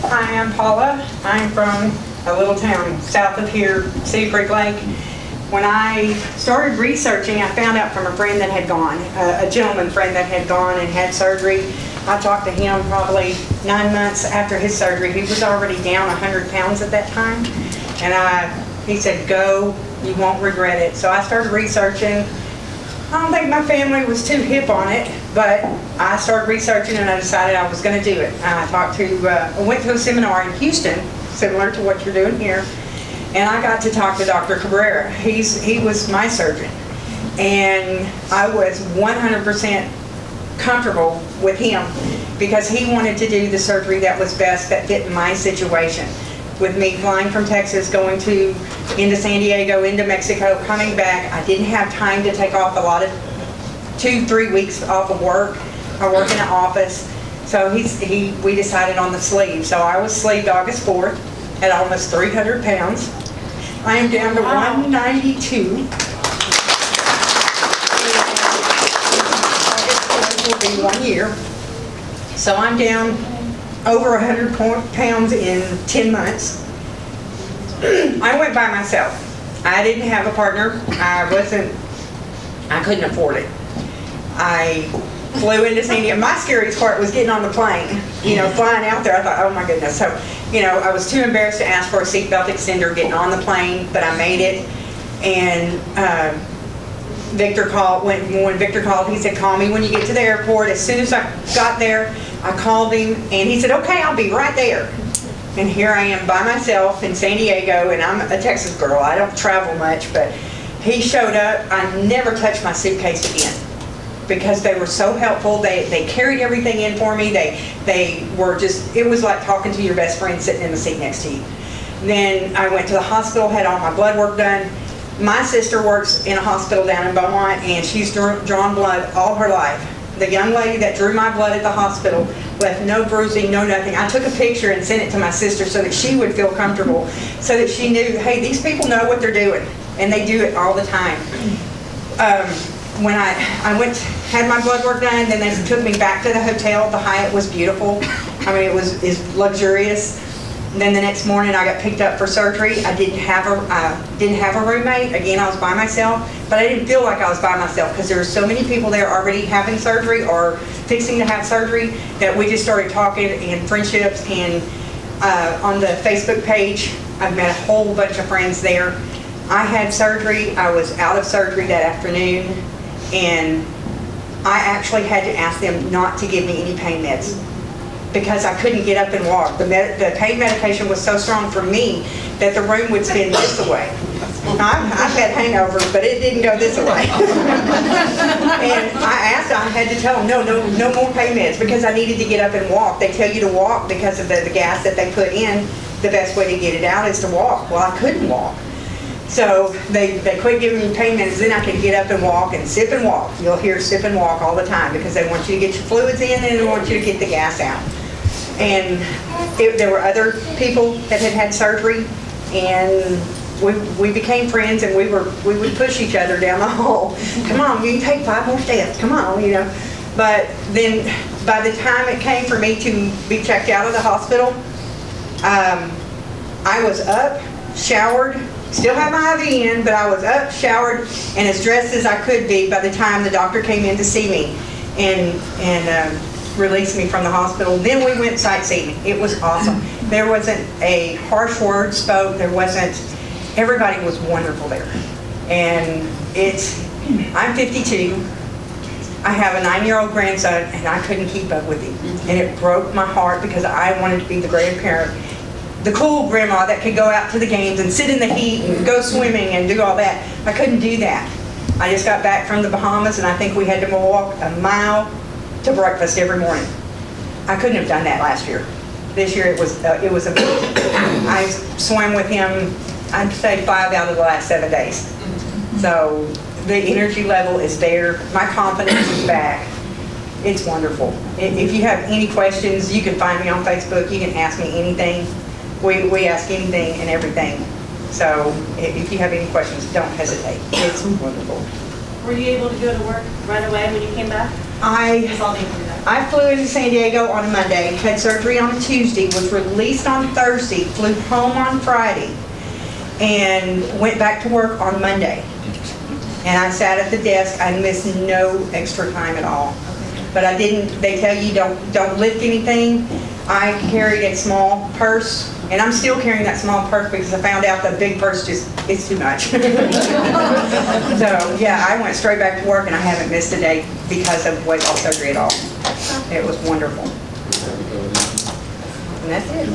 Hi, I'm Paula. I'm from a little town south of here, Cedar Creek Lake. When I started researching, I found out from a friend that had gone, a gentleman friend that had gone and had surgery. I talked to him probably 9 months after his surgery. He was already down 100 pounds at that time. And he said, go, you won't regret it. So I started researching. I don't think my family was too hip on it, but I started researching and I decided I was going to do it. I went to a seminar in Houston, similar to what you're doing here, and I got to talk to Dr. Cabrera. He was my surgeon, and I was 100% comfortable with him because he wanted to do the surgery that was best, that fit my situation. With me flying from Texas, going into San Diego, into Mexico, coming back, I didn't have time to take off a lot of 2-3 weeks off of work. I work in an office, so we decided on the sleeve. So I was sleeved August 4th at almost 300 pounds. I am down to 192. August will be 1 year. So I'm down over 100 pounds in 10 months. I went by myself. I didn't have a partner. I couldn't afford it. I flew into San Diego. My scariest part was getting on the plane, flying out there. I thought, oh my goodness. So, I was too embarrassed to ask for a seatbelt extender getting on the plane, but I made it. And Victor called, when Victor called, he said, call me when you get to the airport. As soon as I got there, I called him, and he said, okay, I'll be right there. And here I am by myself in San Diego, and I'm a Texas girl. I don't travel much, but he showed up. I never touched my suitcase again because they were so helpful. They carried everything in for me. They were just, it was like talking to your best friend sitting in the seat next to you. Then I went to the hospital, had all my blood work done. My sister works in a hospital down in Beaumont, and she's drawn blood all her life. The young lady that drew my blood at the hospital left no bruising, no nothing. I took a picture and sent it to my sister so that she would feel comfortable, so that she knew, hey, these people know what they're doing, and they do it all the time. When I went, had my blood work done, then they took me back to the hotel. The Hyatt was beautiful. I mean, it was luxurious. And then the next morning, I got picked up for surgery. I didn't have a roommate. Again, I was by myself, but I didn't feel like I was by myself because there were so many people there already having surgery or fixing to have surgery that we just started talking and friendships. And on the Facebook page, I've met a whole bunch of friends there. I had surgery. I was out of surgery that afternoon, and I actually had to ask them not to give me any pain meds, because I couldn't get up and walk. The pain medication was so strong for me that the room would spin this way. I've had hangovers, but it didn't go this way. And I had to tell them, no more pain meds, because I needed to get up and walk. They tell you to walk because of the gas that they put in. The best way to get it out is to walk. Well, I couldn't walk. So they quit giving me pain meds, then I could get up and walk and sip and walk. You'll hear sip and walk all the time because they want you to get your fluids in and they want you to get the gas out. And there were other people that had had surgery, and we became friends, and we would push each other down the hall. Come on, you can take 5 more steps. Come on, But then by the time it came for me to be checked out of the hospital, I was up, showered, still had my IV in, but I was up, showered, and as dressed as I could be by the time the doctor came in to see me and released me from the hospital. Then we went sightseeing. It was awesome. There wasn't a harsh word spoke. Everybody was wonderful there. And I'm 52. I have a 9-year-old grandson, and I couldn't keep up with him. And it broke my heart because I wanted to be the grandparent, the cool grandma that could go out to the games and sit in the heat and go swimming and do all that. I couldn't do that. I just got back from the Bahamas, and I think we had to walk a mile to breakfast every morning. I couldn't have done that last year. This year it was amazing. I swam with him, I'd say 5 out of the last 7 days. So the energy level is there. My confidence is back. It's wonderful. If you have any questions, you can find me on Facebook. You can ask me anything. We ask anything and everything. So if you have any questions, don't hesitate. It's wonderful. Were you able to go to work right away when you came back? I It's all the information. I flew into San Diego on a Monday, had surgery on a Tuesday, was released on Thursday, flew home on Friday, and went back to work on Monday. And I sat at the desk. I missed no extra time at all. But I didn't, they tell you don't lift anything. I carried a small purse, and I'm still carrying that small purse because I found out the big purse it's too much. So yeah, I went straight back to work, and I haven't missed a day because of weight loss surgery at all. It was wonderful. And that's it.